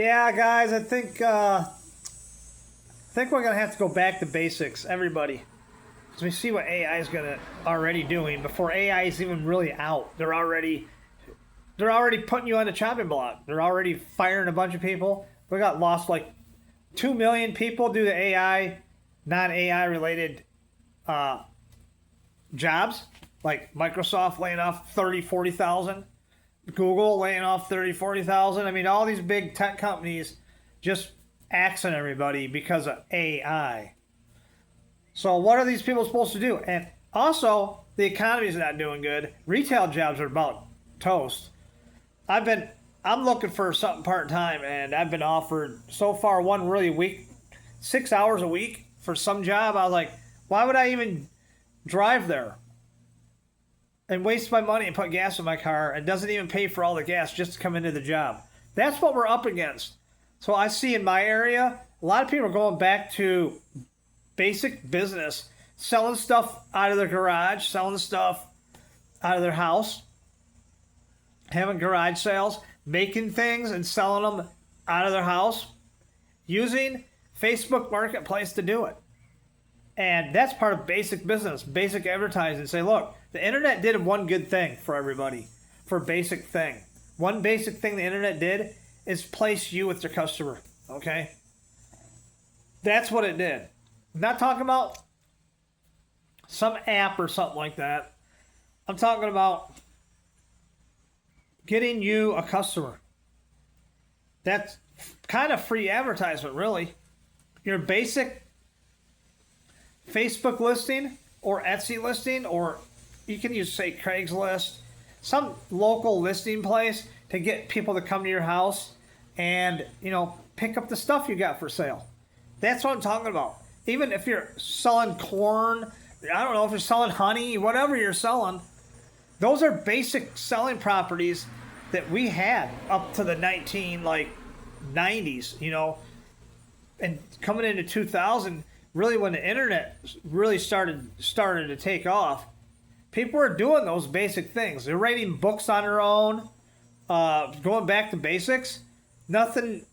Yeah, guys, I think we're gonna have to go back to basics, everybody. Because we see what AI is gonna already doing before AI is even really out. They're already putting you on the chopping block. They're already firing a bunch of people. We got lost like 2 million people due to AI, non-AI related uh, jobs, like Microsoft laying off 30, 40,000, Google laying off 30, 40,000. I mean, all these big tech companies just axing everybody because of AI. So what are these people supposed to do? And also, the economy is not doing good. Retail jobs are about toast. I've been I'm looking for something part time, and I've been offered so far one really week, 6 hours a week for some job. I was like, why would I even drive there and waste my money and put gas in my car and doesn't even pay for all the gas just to come into the job? That's what we're up against. So I see in my area, a lot of people are going back to basic business, selling stuff out of their garage, selling stuff out of their house, having garage sales, making things and selling them out of their house, using Facebook Marketplace to do it. And that's part of basic business, basic advertising. Say, look, the internet did one good thing for everybody, for basic thing. One basic thing the internet did is place you with your customer, okay? That's what it did. I'm not talking about some app or something like that. I'm talking about getting you a customer. That's kind of free advertisement, really. Your basic Facebook listing or Etsy listing, or you can use, say, Craigslist, some local listing place to get people to come to your house and, pick up the stuff you got for sale. That's what I'm talking about. Even if you're selling corn, I don't know if you're selling honey, whatever you're selling, those are basic selling properties that we had up to the 90s, and coming into 2000, really when the internet really started to take off, people were doing those basic things. They're writing books on their own, going back to basics. Nothing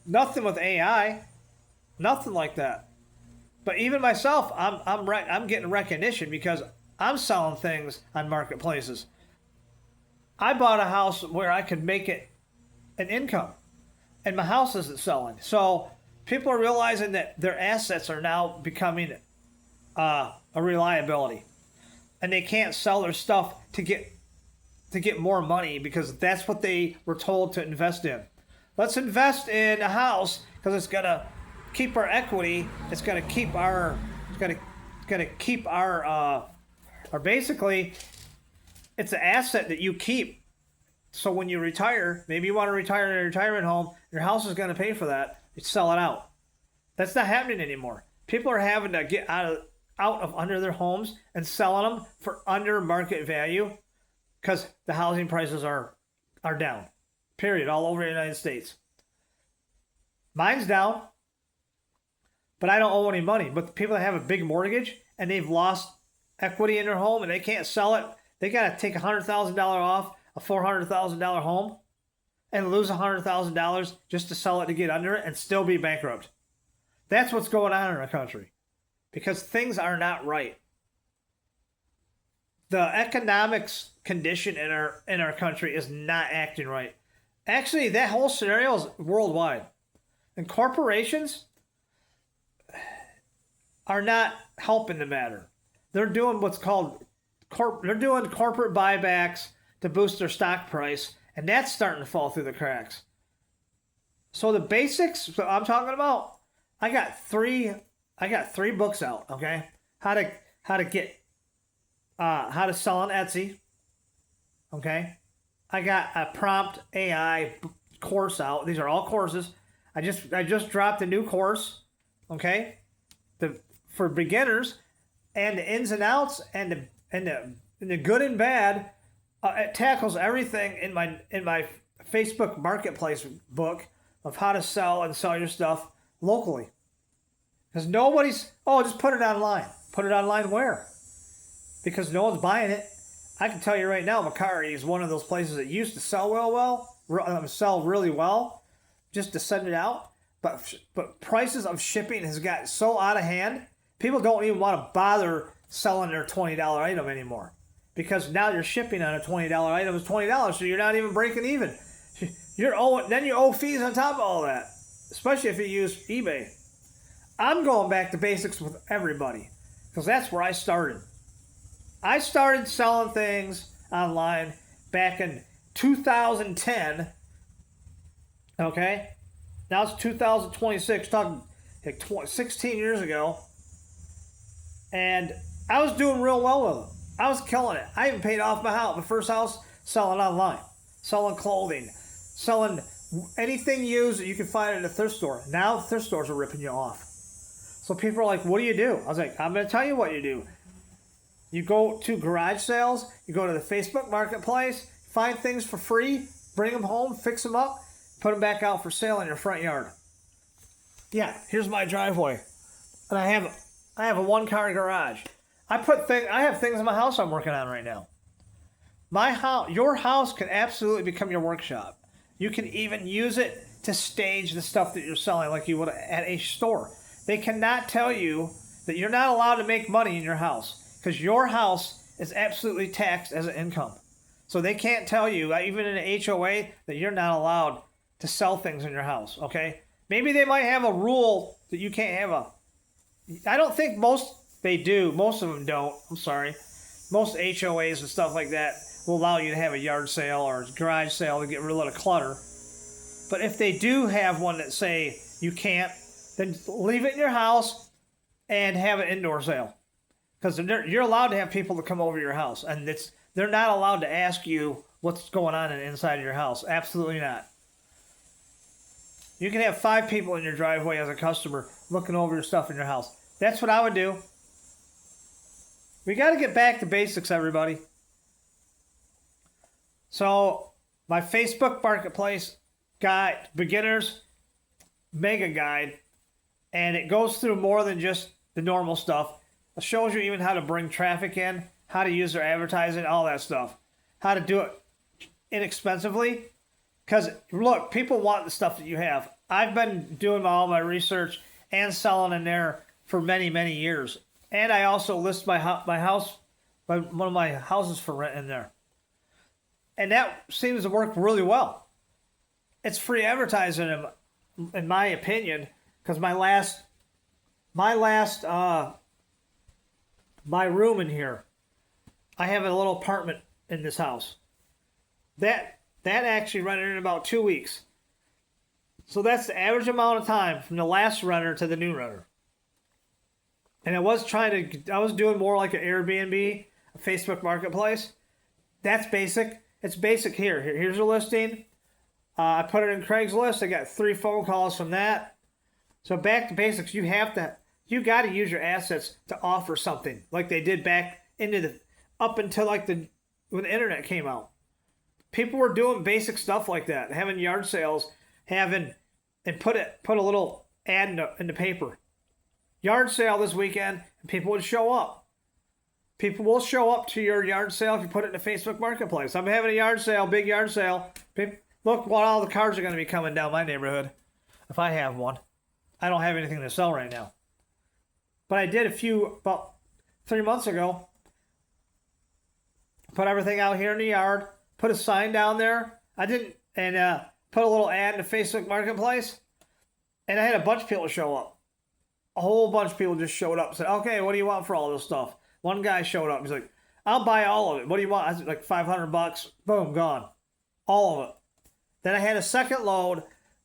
with AI, nothing like that. But even myself, I'm getting recognition because I'm selling things on marketplaces. I bought a house where I could make it an income, and my house isn't selling. So people are realizing that their assets are now becoming a reliability, and they can't sell their stuff to get more money because that's what they were told to invest in. Let's invest in a house because it's gonna keep our equity. It's gonna keep our. Or basically, it's an asset that you keep. So when you retire, maybe you want to retire in a retirement home, your house is going to pay for that. You sell it out. That's not happening anymore. People are having to get out of under their homes and selling them for under market value because the housing prices are down. Period. All over the United States. Mine's down, but I don't owe any money. But the people that have a big mortgage and they've lost equity in their home and they can't sell it, they got to take $100,000 off a $400,000 home and lose $100,000 just to sell it to get under it and still be bankrupt. That's what's going on in our country because things are not right. The economics condition in our country is not acting right. Actually, that whole scenario is worldwide. And corporations are not helping the matter. They're doing what's called they're doing corporate buybacks to boost their stock price, and that's starting to fall through the cracks. So the basics I'm talking about, I got three books out, okay? How to sell on Etsy, okay? I got a prompt AI course out. These are all courses. I just dropped a new course, okay? For beginners, and the ins and outs and the good and bad. It tackles everything in my Facebook Marketplace book of how to sell your stuff locally. Because just put it online. Put it online where? Because no one's buying it. I can tell you right now, Mercari is one of those places that used to sell well. sell really well just to send it out. But prices of shipping has got so out of hand, people don't even want to bother selling their $20 item anymore. Because now you're shipping on a $20 item is $20, so you're not even breaking even. Then you owe fees on top of all that, especially if you use eBay. I'm going back to basics with everybody because that's where I started. I started selling things online back in 2010. Okay, now it's 2026, talking like 16 years ago, and I was doing real well with them. I was killing it. I even paid off my first house selling online, selling clothing, selling anything used that you can find at a thrift store. Now thrift stores are ripping you off. So people are like, what do you do? I was like, I'm going to tell you what you do. You go to garage sales, you go to the Facebook Marketplace, find things for free, bring them home, fix them up, put them back out for sale in your front yard. Yeah, here's my driveway. And I have a one-car garage. I have things in my house I'm working on right now. Your house can absolutely become your workshop. You can even use it to stage the stuff that you're selling like you would at a store. They cannot tell you that you're not allowed to make money in your house because your house is absolutely taxed as an income. So they can't tell you, even in an HOA, that you're not allowed to sell things in your house, okay? Maybe they might have a rule that you can't have I don't think they do. Most of them don't. I'm sorry. Most HOAs and stuff like that will allow you to have a yard sale or a garage sale to get rid of clutter. But if they do have one that say you can't, then leave it in your house and have an indoor sale. Because you're allowed to have people to come over your house. And they're not allowed to ask you what's going on inside of your house. Absolutely not. You can have 5 people in your driveway as a customer looking over your stuff in your house. That's what I would do. We got to get back to basics, everybody. So, my Facebook Marketplace guide, beginners mega guide, and it goes through more than just the normal stuff. It shows you even how to bring traffic in, how to use their advertising, all that stuff. How to do it inexpensively. Because, look, people want the stuff that you have. I've been doing all my research and selling in there for many, many years. And I also list one of my houses for rent in there. And that seems to work really well. It's free advertising, in my opinion, because my room in here, I have a little apartment in this house. That actually rented in about 2 weeks. So that's the average amount of time from the last renter to the new renter. And I was doing more like an Airbnb, a Facebook Marketplace. That's basic. It's basic here. Here's a listing. I put it in Craigslist. I got 3 phone calls from that. So back to basics. You got to use your assets to offer something like they did up until when the internet came out. People were doing basic stuff like that, having yard sales, and put a little ad in the paper. Yard sale this weekend, and people would show up. People will show up to your yard sale if you put it in the Facebook Marketplace. I'm having a yard sale, big yard sale. Look what all the cars are going to be coming down my neighborhood if I have one. I don't have anything to sell right now. But I did about 3 months ago. Put everything out here in the yard. Put a sign down there. Put a little ad in the Facebook Marketplace. And I had a bunch of people show up. A whole bunch of people just showed up and said, okay, what do you want for all this stuff? One guy showed up. He's like, I'll buy all of it. What do you want? I said, like $500. Boom, gone. All of it. Then I had a second load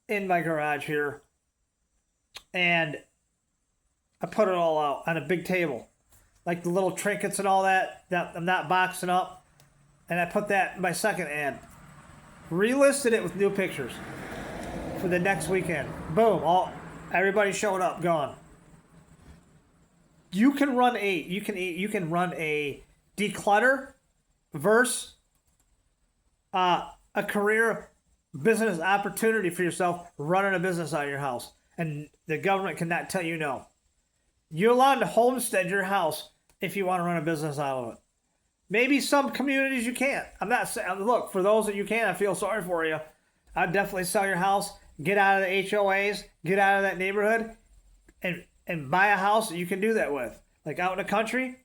in my garage here. And I put it all out on a big table. Like the little trinkets and all that I'm not boxing up. And I put that in my second ad. Relisted it with new pictures for the next weekend. Boom. Everybody showed up, gone. You can run a declutter versus a career business opportunity for yourself running a business out of your house. And the government cannot tell you no. You're allowed to homestead your house if you want to run a business out of it. Maybe some communities you can't. I'm not saying, look, for those that you can, I feel sorry for you. I'd definitely sell your house, get out of the HOAs, get out of that neighborhood, and buy a house that you can do that with. Like out in the country,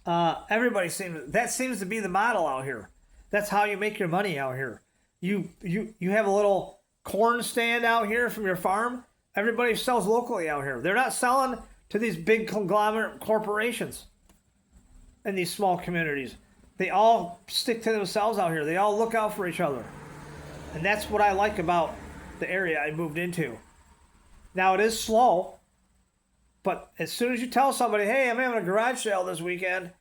everybody seems to be the model out here. That's how you make your money out here. You have a little corn stand out here from your farm. Everybody sells locally out here. They're not selling to these big conglomerate corporations in these small communities. They all stick to themselves out here. They all look out for each other. And that's what I like about the area I moved into. Now, it is slow, but as soon as you tell somebody, hey, I'm having a garage sale this weekend,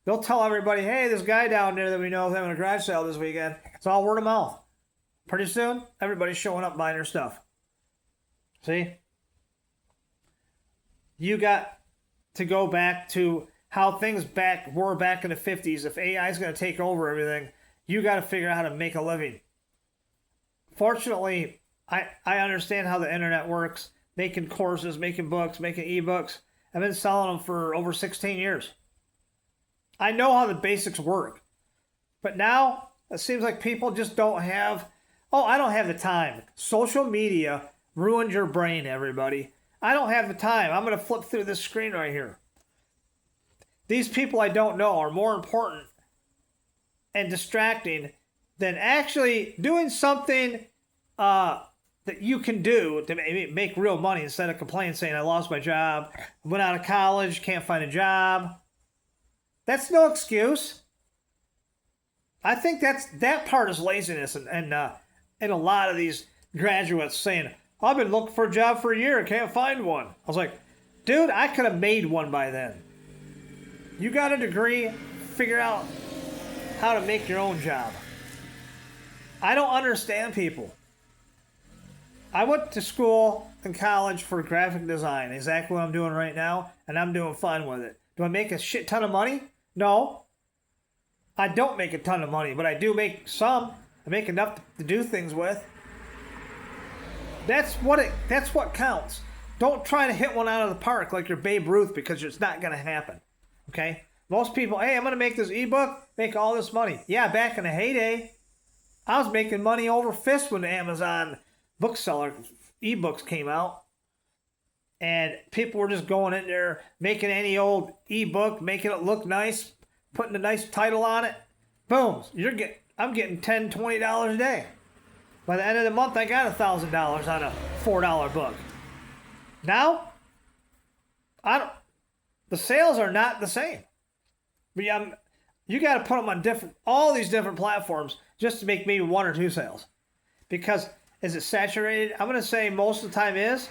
they'll tell everybody, hey, this guy down there that we know is having a garage sale this weekend. It's all word of mouth. Pretty soon, everybody's showing up buying their stuff. See? You got to go back to how things were back in the 50s. If AI is going to take over everything, you got to figure out how to make a living. Fortunately, I understand how the internet works, making courses, making books, making ebooks. I've been selling them for over 16 years. I know how the basics work. But now, it seems like people just don't have, I don't have the time. Social media ruined your brain, everybody. I don't have the time. I'm going to flip through this screen right here. These people I don't know are more important and distracting than actually doing something that you can do to make real money instead of complaining, saying, I lost my job, went out of college, can't find a job. That's no excuse. I think that part is laziness and a lot of these graduates saying, I've been looking for a job for a year, can't find one. I was like, dude, I could have made one by then. You got a degree, figure out how to make your own job. I don't understand people. I went to school and college for graphic design, exactly what I'm doing right now, and I'm doing fine with it. Do I make a shit ton of money? No. I don't make a ton of money, but I do make some. I make enough to do things with. That's what counts. Don't try to hit one out of the park like you're Babe Ruth, because it's not going to happen. Okay? Most people, hey, I'm going to make this ebook, make all this money. Yeah, back in the heyday, I was making money over fist when the Amazon bookseller ebooks came out. And people were just going in there, making any old ebook, making it look nice, putting a nice title on it. Boom. I'm getting $10, $20 a day. By the end of the month, I got $1,000 on a $4 book. Now, the sales are not the same. But you got to put them on all these different platforms just to make maybe one or two sales. Because is it saturated? I'm going to say most of the time is.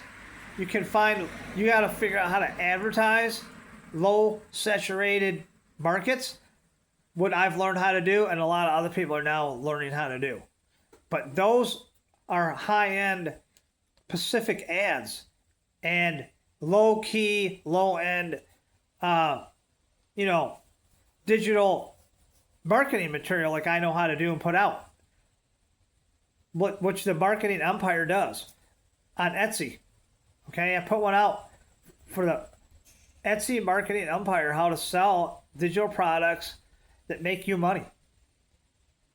You got to figure out how to advertise low saturated markets. What I've learned how to do, and a lot of other people are now learning how to do. But those are high-end Pacific ads and low-key, low-end, digital marketing material like I know how to do and put out. Which the marketing empire does on Etsy. Okay, I put one out for the Etsy marketing empire, how to sell digital products that make you money.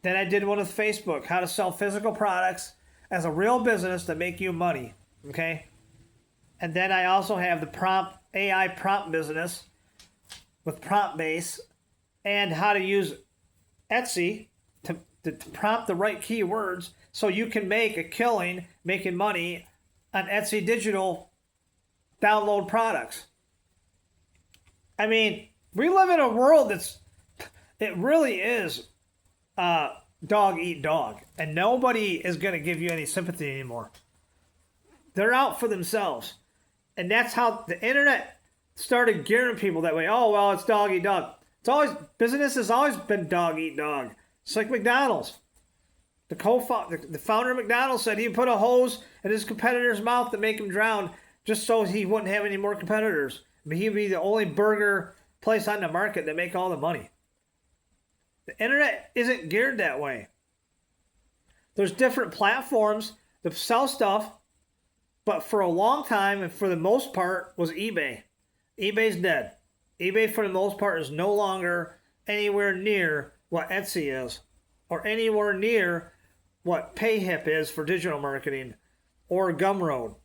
Then I did one with Facebook, how to sell physical products as a real business that make you money. Okay, and then I also have the AI prompt business with Prompt Base, and how to use Etsy to prompt the right keywords so you can make a killing making money on Etsy digital download products. I mean, we live in a world it really is dog eat dog, and nobody is going to give you any sympathy anymore. They're out for themselves, and that's how the internet started gearing people that way. Oh, well, it's dog eat dog. Business has always been dog eat dog. It's like McDonald's. The founder of McDonald's said he'd put a hose in his competitor's mouth to make him drown, just so he wouldn't have any more competitors. But he'd be the only burger place on the market that make all the money. The internet isn't geared that way. There's different platforms that sell stuff, but for a long time, and for the most part, was eBay. eBay's dead. eBay, for the most part, is no longer anywhere near what Etsy is, or anywhere near what PayHip is for digital marketing, or Gumroad,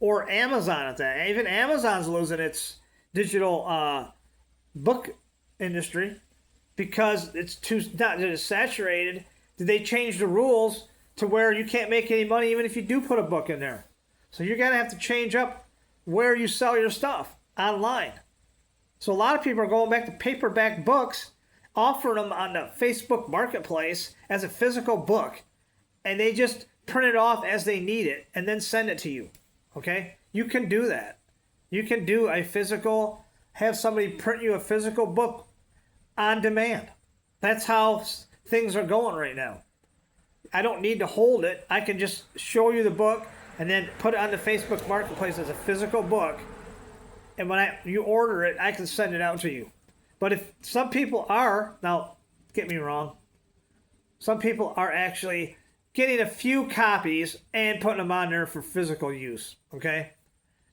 or Amazon at that. Even Amazon's losing its digital book industry because it's not that it's saturated. Did they change the rules to where you can't make any money even if you do put a book in there? So you're gonna have to change up where you sell your stuff online. So a lot of people are going back to paperback books, offering them on the Facebook Marketplace as a physical book, and they just print it off as they need it and then send it to you. Okay? You can do that. You can do a physical, have somebody print you a physical book on demand. That's how things are going right now. I don't need to hold it. I can just show you the book and then put it on the Facebook Marketplace as a physical book. And when you order it, I can send it out to you. But if some people are, now get me wrong, some people are actually getting a few copies and putting them on there for physical use, okay?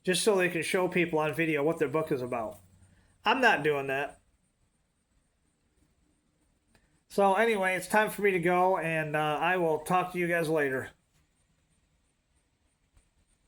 Just so they can show people on video what their book is about. I'm not doing that. So anyway, it's time for me to go, and I will talk to you guys later.